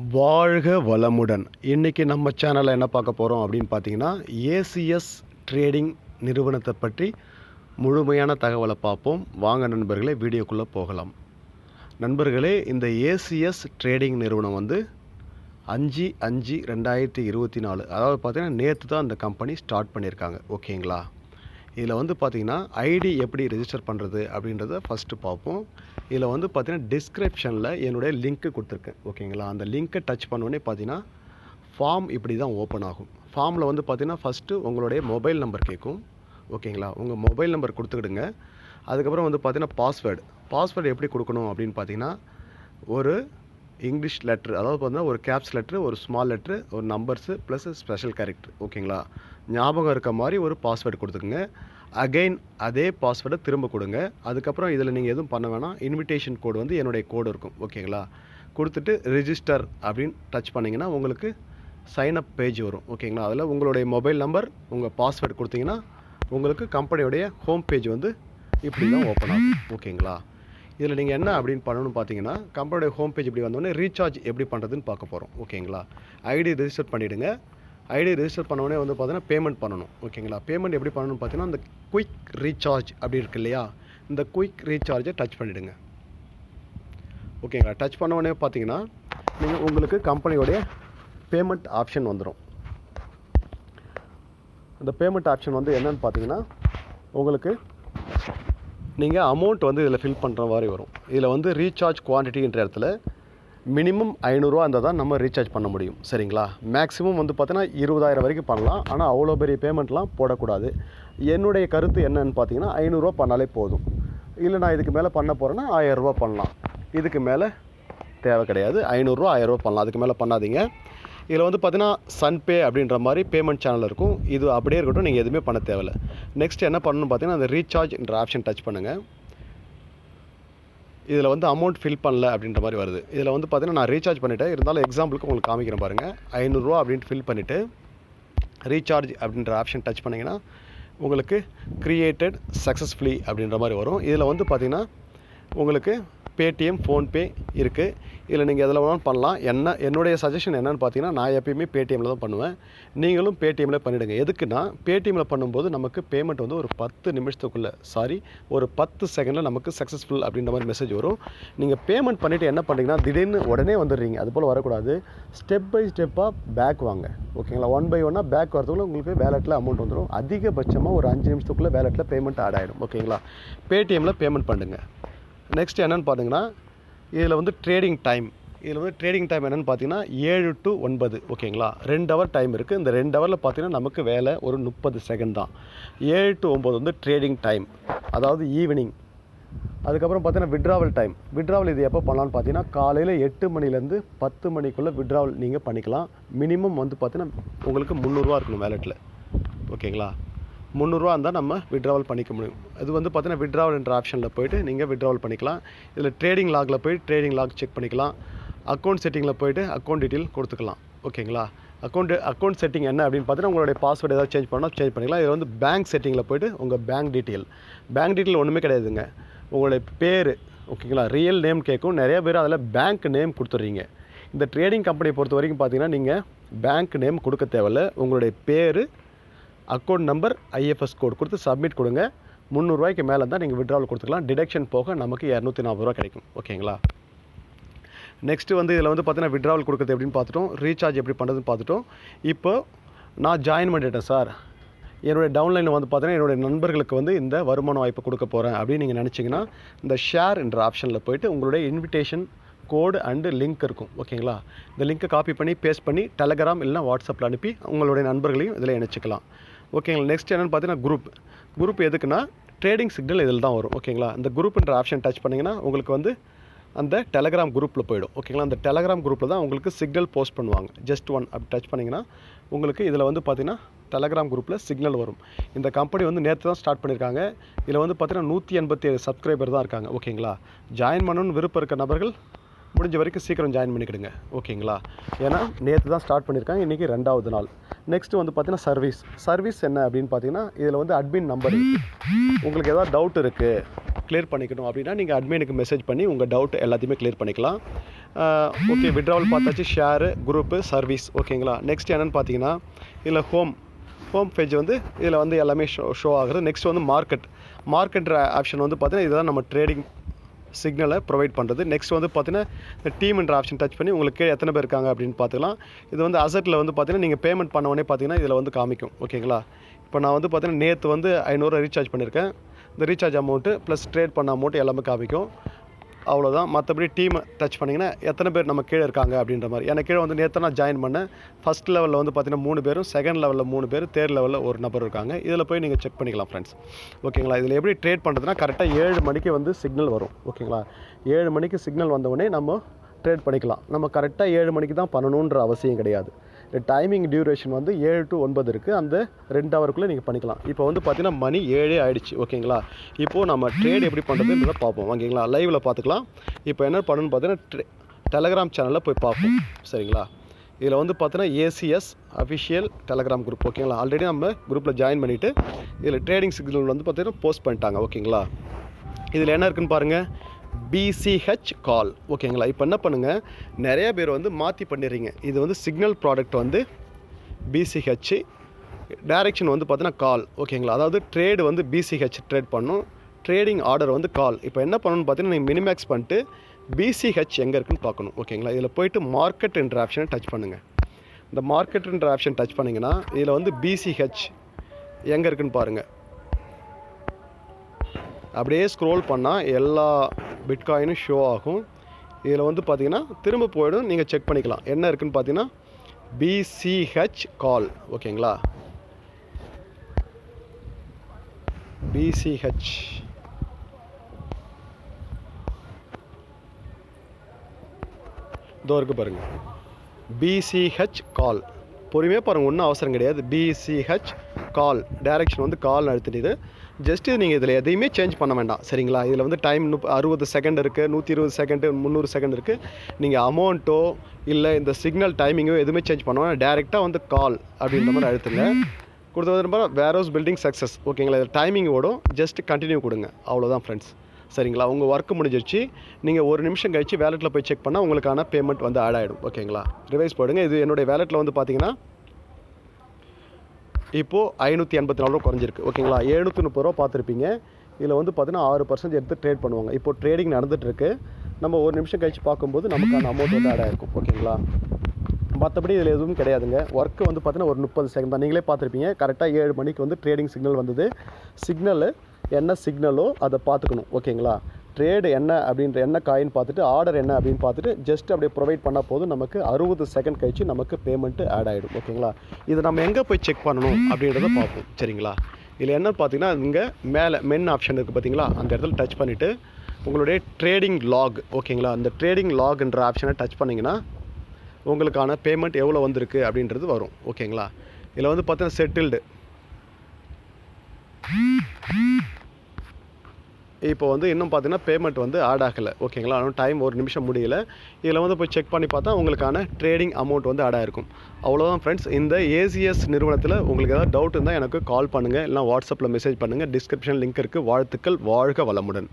வாழ்க வளமுடன். இன்றைக்கி நம்ம சேனலில் என்ன பார்க்க போகிறோம் அப்படின்னு பார்த்தீங்கன்னா, ஏசிஎஸ் ட்ரேடிங் நிறுவனத்தை பற்றி முழுமையான தகவலை பார்ப்போம். வாங்க நண்பர்களே, வீடியோக்குள்ளே போகலாம். நண்பர்களே, இந்த ஏசிஎஸ் ட்ரேடிங் நிறுவனம் வந்து 5/5/2024 அதாவது பார்த்திங்கன்னா நேற்று தான் அந்த கம்பெனி ஸ்டார்ட் பண்ணியிருக்காங்க. ஓகேங்களா? இதில் வந்து பார்த்திங்கன்னா ஐடி எப்படி ரெஜிஸ்டர் பண்ணுறது அப்படின்றத ஃபஸ்ட்டு பார்ப்போம். இதில் வந்து பார்த்திங்கன்னா டிஸ்கிரிப்ஷனில் என்னுடைய லிங்க்கு கொடுத்துருக்கேன். ஓகேங்களா? அந்த லிங்க்கை டச் பண்ணோடனே பார்த்திங்கன்னா ஃபார்ம் இப்படி தான் ஓப்பன் ஆகும். ஃபார்மில் வந்து பார்த்திங்கன்னா ஃபஸ்ட்டு உங்களுடைய மொபைல் நம்பர் கேட்கும். ஓகேங்களா? உங்கள் மொபைல் நம்பர் கொடுத்துக்கிடுங்க. அதுக்கப்புறம் வந்து பார்த்திங்கன்னா பாஸ்வேர்டு எப்படி கொடுக்கணும் அப்படின்னு பார்த்திங்கன்னா, ஒரு இங்கிலீஷ் லெட்ரு, அதாவது பார்த்தீங்கன்னா ஒரு கேப்ஸ் லெட்ரு, ஒரு ஸ்மால் லெட்ரு, ஒரு நம்பர்ஸு ப்ளஸ் ஸ்பெஷல் கேரக்டர். ஓகேங்களா? ஞாபகம் இருக்க மாதிரி ஒரு பாஸ்வேர்டு கொடுத்துக்குங்க. அகைன் அதே பாஸ்வேர்டை திரும்ப கொடுங்க. அதுக்கப்புறம் இதில் நீங்கள் எதுவும் பண்ண வேணாம். இன்விடேஷன் கோடு வந்து என்னுடைய கோடு இருக்கும். ஓகேங்களா? கொடுத்துட்டு ரிஜிஸ்டர் அப்படின்னு டச் பண்ணிங்கன்னா உங்களுக்கு சைன்அப் பேஜ் வரும். ஓகேங்களா? அதில் உங்களுடைய மொபைல் நம்பர், உங்கள் பாஸ்வேர்டு கொடுத்தீங்கன்னா உங்களுக்கு கம்பெனியோடைய ஹோம் பேஜ் வந்து இப்படி தான் ஓப்பன் ஆகும். ஓகேங்களா? இதில் நீங்கள் என்ன அப்படின்னு பண்ணணும்னு பார்த்தீங்கன்னா, கம்பெனியோட ஹோம் பேஜ் இப்படி வந்தோடனே ரீசார்ஜ் எப்படி பண்ணுறதுன்னு பார்க்க போகிறோம். ஓகேங்களா? ஐடி ரெஜிஸ்டர் பண்ணிவிடுங்க. ஐடி ரெஜிஸ்டர் பண்ணோடனே வந்து பார்த்தீங்கன்னா பேமெண்ட் பண்ணணும். ஓகேங்களா? பேமெண்ட் எப்படி பண்ணணும்னு பார்த்தீங்கன்னா, அந்த குயிக் ரீசார்ஜ் அப்படி இருக்கு இல்லையா, இந்த குயிக் ரீசார்ஜை டச் பண்ணிவிடுங்க. ஓகேங்களா? டச் பண்ணோடனே பார்த்தீங்கன்னா நீங்கள் உங்களுக்கு கம்பெனியோடைய பேமெண்ட் ஆப்ஷன் வந்துடும். அந்த பேமெண்ட் ஆப்ஷன் வந்து என்னென்னு பார்த்தீங்கன்னா, உங்களுக்கு நீங்கள் அமௌண்ட் வந்து இதில் ஃபில் பண்ணுற மாதிரி வரும். இதில் வந்து ரீசார்ஜ் குவான்டிட்டின்ற இடத்துல மினிமம் 500 இருந்தால் தான் நம்ம ரீசார்ஜ் பண்ண முடியும். சரிங்களா? மேக்ஸிமம் வந்து பார்த்தீங்கன்னா 20,000 வரைக்கும் பண்ணலாம். ஆனால் அவ்வளோ பெரிய பேமெண்ட்லாம் போடக்கூடாது. என்னுடைய கருத்து என்னன்னு பார்த்தீங்கன்னா, 500 பண்ணாலே போதும். இல்லை நான் இதுக்கு மேலே பண்ண போகிறேன்னா 1000 பண்ணலாம். இதுக்கு மேலே தேவை கிடையாது. 500 1000 பண்ணலாம். அதுக்கு மேலே பண்ணாதீங்க. இதில் வந்து பார்த்தீங்கன்னா சன்பே அப்படின்ற மாதிரி பேமெண்ட் சேனல் இருக்கும். இது அப்படியே இருக்கட்டும், நீங்கள் எதுவுமே பண்ண தேவையில்லை. நெக்ஸ்ட் என்ன பண்ணணும்னு பார்த்தீங்கன்னா, அந்த ரீசார்ஜ்ன்ற ஆப்ஷன் டச் பண்ணுங்கள். இதில் வந்து அமௌண்ட் ஃபில் பண்ணல அப்படின்ற மாதிரி வருது. இதில் வந்து பார்த்தீங்கன்னா நான் ரீசார்ஜ் பண்ணிவிட்டேன். இருந்தாலும் எக்ஸாம்பிளுக்கு உங்களுக்கு காமிக்கிறேன் பாருங்கள். 500 அப்படின்ட்டு ஃபில் பண்ணிவிட்டு ரீசார்ஜ் அப்படின்ற ஆப்ஷன் டச் பண்ணிங்கன்னா உங்களுக்கு கிரியேட்டட் சக்ஸஸ்ஃபுல்லி அப்படின்ற மாதிரி வரும். இதில் வந்து பார்த்திங்கன்னா உங்களுக்கு பேடிஎம், ஃபோன்பே இருக்குது. இதில் நீங்கள் எதில் வேணாலும் பண்ணலாம். என்னுடைய சஜஷன் என்னென்னு பார்த்தீங்கன்னா, நான் எப்பயுமே பேடிஎம்மில் தான் பண்ணுவேன். நீங்களும் பேடிஎம்மில் பண்ணிவிடுங்க. எதுக்குன்னா, பேடிஎம்மில் பண்ணும்போது நமக்கு பேமெண்ட் வந்து ஒரு 10 நிமிஷத்துக்குள்ளே ஒரு 10 செகண்டில் நமக்கு சக்ஸஸ்ஃபுல் அப்படின்ற மாதிரி மெசேஜ் வரும். நீங்கள் பேமெண்ட் பண்ணிவிட்டு என்ன பண்ணுறீங்கன்னா, திடீர்னு உடனே வந்துடுறீங்க. அதுபோல் வரக்கூடாது. ஸ்டெப் பை ஸ்டெப்பாக பேக் வாங்க. ஓகேங்களா? 1 by 1 பேக் வரதுக்குள்ளே உங்களுக்கு வேலெட்டில் அமௌண்ட் வந்துடும். அதிகபட்சமாக ஒரு 5 நிமிஷத்துக்குள்ளே வேலெட்டில் பேமெண்ட் ஆட் ஆகிடும். ஓகேங்களா? பேடிஎம்மில் பேமெண்ட் பண்ணுங்கள். நெக்ஸ்ட் என்னென்னு பார்த்தீங்கன்னா, இதில் வந்து ட்ரேடிங் டைம் என்னென்னு பார்த்தீங்கன்னா 7 to 9. ஓகேங்களா? 2 ஹவர் டைம் இருக்குது. இந்த 2 ஹவரில் பார்த்தீங்கன்னா நமக்கு வேலை ஒரு 30 செகண்ட் தான். 7 to 9 வந்து ட்ரேடிங் டைம், அதாவது ஈவினிங். அதுக்கப்புறம் பார்த்தீங்கன்னா விட்ராவல் இது எப்போ பண்ணலான்னு பார்த்தீங்கன்னா, காலையில் 8 மணிலேருந்து 10 மணிக்குள்ளே விட்ராவல் நீங்கள் பண்ணிக்கலாம். மினிமம் வந்து பார்த்தீங்கன்னா உங்களுக்கு 300 இருக்கணும் வேலெட்டில். ஓகேங்களா? 300 இருந்தால் நம்ம விட்ராவல் பண்ணிக்க முடியும். இது வந்து பார்த்தீங்கன்னா விட்ராவல் என்ற ஆப்ஷனில் போய்ட்டு நீங்கள் விட்ராவல் பண்ணிக்கலாம். இதில் ட்ரேடிங் லாகில் போய்ட்டு ட்ரேடிங் லாக் செக் பண்ணிக்கலாம். அக்கௌண்ட் செட்டிங்கில் போய்ட்டு அக்கௌண்ட் டீட்டெயில் கொடுத்துக்கலாம். ஓகேங்களா? அக்கௌண்ட் செட்டிங் என்ன அப்படின்னு பார்த்தீங்கன்னா, உங்களுடைய பாஸ்வேர்டு ஏதாவது சேஞ்ச் பண்ணால் சேஞ்ச் பண்ணிக்கலாம். இதில் வந்து பேங்க் செட்டிங்கில் போய்ட்டு உங்கள் பேங்க் டீட்டெயில் ஒன்றுமே கிடையாதுங்க. உங்களுடைய பேர், ஓகேங்களா, ரியல் நேம் கேட்கும். நிறைய பேர் அதில் பேங்க் நேம் கொடுத்துட்றீங்க. இந்த ட்ரேடிங் கம்பெனியை பொறுத்த வரைக்கும் பார்த்தீங்கன்னா, நீங்கள் பேங்க் நேம் கொடுக்க தேவையில்லை. உங்களுடைய பேர், அக்கௌண்ட் நம்பர், ஐஎஃப்எஸ் கோட் கொடுத்து சப்மிட் கொடுங்க. 300 மேலே தான் நீங்கள் விட்ராவல் கொடுத்துக்கலாம். டிடக்ஷன் போக நமக்கு 240 கிடைக்கும். ஓகேங்களா? நெக்ஸ்ட்டு வந்து இதில் வந்து பார்த்தீங்கன்னா விட்ராவல் கொடுக்குறது எப்படின்னு பார்த்துட்டோம். ரீசார்ஜ் எப்படி பண்ணுறதுன்னு பார்த்துட்டோம். இப்போ நான் ஜாயின் பண்ணிட்டேன் சார், என்னுடைய டவுன்லைனில் வந்து பார்த்தீங்கன்னா என்னுடைய நண்பர்களுக்கு வந்து இந்த வருமான வாய்ப்பு கொடுக்க போகிறேன் அப்படின்னு நீங்கள் நினச்சிங்கன்னா, இந்த ஷேர் என்ற ஆப்ஷனில் போய்ட்டு உங்களுடைய இன்விடேஷன் கோடு அண்டு லிங்க் இருக்கும். ஓகேங்களா? இந்த லிங்க்கை காப்பி பண்ணி பேஸ்ட் பண்ணி டெலகிராம் இல்லைனா வாட்ஸ்அப்பில் அனுப்பி உங்களுடைய நண்பர்களையும் இதில் இணைச்சிக்கலாம். ஓகேங்களா? நெக்ஸ்ட் என்னென்னு பார்த்தீங்கன்னா குரூப் எதுக்குன்னா, ட்ரேடிங் சிக்னல் இதில் தான் வரும். ஓகேங்களா? இந்த குரூப்ன்ற ஆப்ஷன் டச் பண்ணிங்கன்னா உங்களுக்கு வந்து அந்த டெலகிராம் குரூப்பில் போய்டும். ஓகேங்களா? அந்த டெலகிராம் குரூப்பில் தான் உங்களுக்கு சிக்னல் போஸ்ட் பண்ணுவாங்க. ஜஸ்ட் ஒன் அப்படி டச் பண்ணிங்கன்னா உங்களுக்கு இதில் வந்து பார்த்தீங்கன்னா டெலகிராம் குரூப்பில் சிக்னல் வரும். இந்த கம்பெனி வந்து நேற்று தான் ஸ்டார்ட் பண்ணியிருக்காங்க. இதில் வந்து பார்த்தீங்கன்னா 187 சப்ஸ்கிரைபர் தான் இருக்காங்க. ஓகேங்களா? ஜாயின் பண்ணணும்னு விருப்பம் இருக்க நபர்கள் முடிஞ்ச வரைக்கும் சீக்கிரம் ஜாயின் பண்ணிக்கிடுங்க. ஓகேங்களா? ஏன்னா நேற்று தான் ஸ்டார்ட் பண்ணியிருக்காங்க. இன்றைக்கி 2வது நாள். நெக்ஸ்ட்டு வந்து பார்த்தீங்கன்னா சர்வீஸ் என்ன அப்படின்னு பார்த்தீங்கன்னா, இதில் வந்து அட்மின் நம்பர், உங்களுக்கு ஏதாவது டவுட் இருக்குது, கிளியர் பண்ணிக்கணும் அப்படின்னா நீங்கள் அட்மினுக்கு மெசேஜ் பண்ணி உங்கள் டவுட் எல்லாத்தையுமே கிளியர் பண்ணிக்கலாம். ஓகே, விட்ராவல் பார்த்தாச்சு, ஷேரு, குரூப்பு, சர்வீஸ். ஓகேங்களா. நெக்ஸ்ட் என்னென்னு பார்த்தீங்கன்னா இதில் ஹோம் பேஜ் வந்து இதில் வந்து எல்லாமே ஷோ ஆகுது. நெக்ஸ்ட் வந்து மார்க்கெட் ஆப்ஷன் வந்து பார்த்தீங்கன்னா இதெல்லாம் நம்ம ட்ரேடிங் சிக்னலை ப்ரொவைட் பண்ணுறது. நெக்ஸ்ட் வந்து பார்த்தீங்கன்னா இந்த டீம்ன்ற ஆப்ஷன் டச் பண்ணி உங்களுக்கு எத்தனை பேர் இருக்காங்க அப்படின்னு பார்த்துக்கலாம். இது வந்து அசட்டில் வந்து பார்த்தீங்கன்னா நீங்கள் பேமெண்ட் பண்ண உடனே பார்த்தீங்கன்னா இதில் வந்து காமிக்கும். ஓகேங்களா. இப்போ நான் வந்து பார்த்தீங்கன்னா நேற்று வந்து 500 ரீசார்ஜ் பண்ணியிருக்கேன். இந்த ரீசார்ஜ் அமௌண்ட்டு ப்ளஸ் ட்ரேட் பண்ண அமௌண்ட்டு எல்லாமே காமிக்கும். அவ்வளோதான். மற்றபடி டீமை டச் பண்ணிங்கன்னா எத்தனை பேர் நம்ம கீழே இருக்காங்க அப்படின்ற மாதிரி. எனக்கு கீழே வந்து நேற்று நான் ஜாயின் பண்ணேன். ஃபஸ்ட் லெவலில் வந்து பார்த்தீங்கன்னா 3 பேரும், செகண்ட் லெவலில் 3 பேர், தேர்ட் லெவலில் ஒரு நபர் இருக்காங்க. இதில் போய் நீங்கள் செக் பண்ணிக்கலாம் ஃப்ரெண்ட்ஸ். ஓகேங்களா. இதில் எப்படி ட்ரேட் பண்ணுறதுனா கரெக்டாக 7 மணிக்கு வந்து சிக்னல் வரும். ஓகேங்களா. 7 மணிக்கு சிக்னல் வந்தவுடனே நம்ம ட்ரேட் பண்ணிக்கலாம். நம்ம கரெக்டாக 7 மணிக்கு தான் பண்ணணுன்ற அவசியம் கிடையாது. டைமிங் டியூரேஷன் வந்து 7 to 9 இருக்குது. அந்த 2 ஹவருக்குள்ளே நீங்கள் பண்ணிக்கலாம். இப்போ வந்து பார்த்தீங்கன்னா மணி 7 ஆகிடுச்சு. ஓகேங்களா. இப்போது நம்ம ட்ரேட் எப்படி பண்ணுறதுன்றதை பார்ப்போம். ஓகேங்களா. லைவில் பார்த்துக்கலாம். இப்போ என்ன பண்ணணும்னு பார்த்தீங்கன்னா டெலகிராம் சேனலில் போய் பார்ப்போம். சரிங்களா. இதில் வந்து பார்த்தீங்கன்னா ஏசிஎஸ் அஃபிஷியல் டெலகிராம் குரூப். ஓகேங்களா. ஆல்ரெடி நம்ம குரூப்பில் ஜாயின் பண்ணிவிட்டு இதில் ட்ரேடிங் சிக்னல் வந்து பார்த்தீங்கன்னா போஸ்ட் பண்ணிட்டாங்க. ஓகேங்களா. இதில் என்ன இருக்குதுன்னு பாருங்கள், BCH கால். ஓகேங்களா. இப்போ என்ன பண்ணுங்கள், நிறைய பேர் வந்து மாற்றி பண்ணிடுறீங்க. இது வந்து சிக்னல் ப்ராடக்ட் வந்து BCH, டைரெக்ஷன் வந்து பார்த்தீங்கன்னா கால். ஓகேங்களா. அதாவது ட்ரேடு வந்து BCH ட்ரேட் பண்ணும், ட்ரேடிங் ஆர்டர் வந்து கால். இப்போ என்ன பண்ணணும்னு பார்த்தீங்கன்னா நீங்கள் மினிமேக்ஸ் பண்ணிட்டு BCH எங்கே இருக்குன்னு பார்க்கணும். ஓகேங்களா. இதில் போய்ட்டு மார்க்கெட் என்ற ஆப்ஷனை டச் பண்ணுங்கள். இந்த மார்க்கெட் என்ற ஆப்ஷன் டச் பண்ணிங்கன்னா இதில் வந்து BCH எங்கே இருக்குன்னு பாருங்கள். அப்படியே ஸ்க்ரோல் பண்ணால் எல்லா பிட்காயினும் ஷோ ஆகும். இதில் வந்து பார்த்தீங்கன்னா திரும்ப போய்டும், நீங்கள் செக் பண்ணிக்கலாம் என்ன இருக்குதுன்னு பார்த்தீங்கன்னா BCH கால். ஓகேங்களா. BCH இதோ இருக்குது பாருங்கள், BCH கால். பொறுமையாக பாருங்கள், ஒன்றும் அவசரம் கிடையாது. BCH கால், டைரெக்ஷன் வந்து கால் அழுத்திட்டு ஜஸ்ட்டு நீங்கள் இதில் எதையுமே சேஞ்ச் பண்ண வேண்டாம். சரிங்களா. இதில் வந்து டைம் 60 செகண்ட் இருக்குது, 120 செகண்டு, 300 செகண்ட் இருக்குது. நீங்கள் அமௌண்ட்டோ இல்லை இந்த சிக்னல் டைமிங்கோ எதுவுமே சேஞ்ச் பண்ணுவோம். டேரெக்டாக வந்து கால் அப்படின்ற மாதிரி அழுத்துங்க. கொடுத்தது வேர்ஹவுஸ் பில்டிங் சக்ஸஸ். ஓகேங்களா. இதில் டைமிங் ஓடும், ஜஸ்ட் கண்டினியூ கொடுங்க. அவ்வளோதான் ஃப்ரெண்ட்ஸ். சரிங்களா. உங்கள் ஒர்க்கு முடிஞ்சிருச்சு. நீங்கள் 1 நிமிஷம் கழிச்சு வேலெட்டில் போய் செக் பண்ணால் உங்களுக்கான பேமெண்ட் வந்து ஆட் ஆகிடும். ஓகேங்களா. ரிவைஸ் போடுங்க. இது என்னுடைய வேலெட்டில் வந்து பார்த்தீங்கன்னா இப்போது 584 ரூபா குறைஞ்சிருக்கு. ஓகேங்களா. 730 ரூபா பார்த்துருப்பீங்க. இதில் வந்து பார்த்தீங்கன்னா 6% எடுத்து ட்ரேட் பண்ணுவாங்க. இப்போது ட்ரேடிங் நடந்துகிட்ருக்கு. நம்ம 1 நிமிஷம் கழிச்சு பார்க்கும்போது நமக்கான அமௌண்ட் வந்து ஆட் ஆகிருக்கும். ஓகேங்களா. மற்றபடி இதில் எதுவும் கிடையாதுங்க. ஒர்க்கு வந்து பார்த்தீங்கன்னா ஒரு 30 செகண்ட் தான். நீங்களே பார்த்துருப்பீங்க. கரெக்டாக 7 மணிக்கு வந்து ட்ரேடிங் சிக்னல் வந்தது. சிக்னலு என்ன சிக்னலோ அதை பார்த்துக்கணும். ஓகேங்களா. ட்ரேடு என்ன அப்படின்ற என்ன காயின் பார்த்துட்டு ஆர்டர் என்ன அப்படின்னு பார்த்துட்டு ஜஸ்ட் அப்படியே ப்ரொவைட் பண்ணால் போதும், நமக்கு 60 செகண்ட் கழிச்சு நமக்கு பேமெண்ட்டு ஆட் ஆகிடும். ஓகேங்களா. இதை நம்ம எங்கே போய் செக் பண்ணணும் அப்படின்றத பார்ப்போம். சரிங்களா. இதில் என்னன்னு பார்த்தீங்கன்னா இங்கே மேலே மென் ஆப்ஷன் இருக்குது பார்த்தீங்களா, அந்த இடத்துல டச் பண்ணிவிட்டு உங்களுடைய ட்ரேடிங் லாக். ஓகேங்களா. அந்த ட்ரேடிங் லாக்ன்ற ஆப்ஷனை டச் பண்ணிங்கன்னா உங்களுக்கான பேமெண்ட் எவ்வளோ வந்திருக்கு அப்படின்றது வரும். ஓகேங்களா. இதில் வந்து பார்த்தீங்கன்னா செட்டில்டு. இப்போ வந்து இன்னும் பார்த்தீங்கன்னா பேமெண்ட் வந்து ஆட் ஆகலை. ஓகேங்களா. இன்னும் டைம் 1 நிமிஷம் முடியல. இதில் வந்து போய் செக் பண்ணி பார்த்தா உங்களுக்கான ட்ரேடிங் அமௌண்ட் வந்து ஆட் ஆகிருக்கும். அவ்வளோதான் ஃப்ரெண்ட்ஸ். இந்த ஏசிஎஸ் நிறுவனத்தில் உங்களுக்கு ஏதாவது டவுட் இருந்தால் எனக்கு கால் பண்ணுங்கள், இல்லைனா வாட்ஸ்அப்பில் மெசேஜ் பண்ணுங்கள். டிஸ்கிரிப்ஷன் லிங்க் இருக்குது. வாழ்த்துக்கள். வாழ்க வளமுடன்.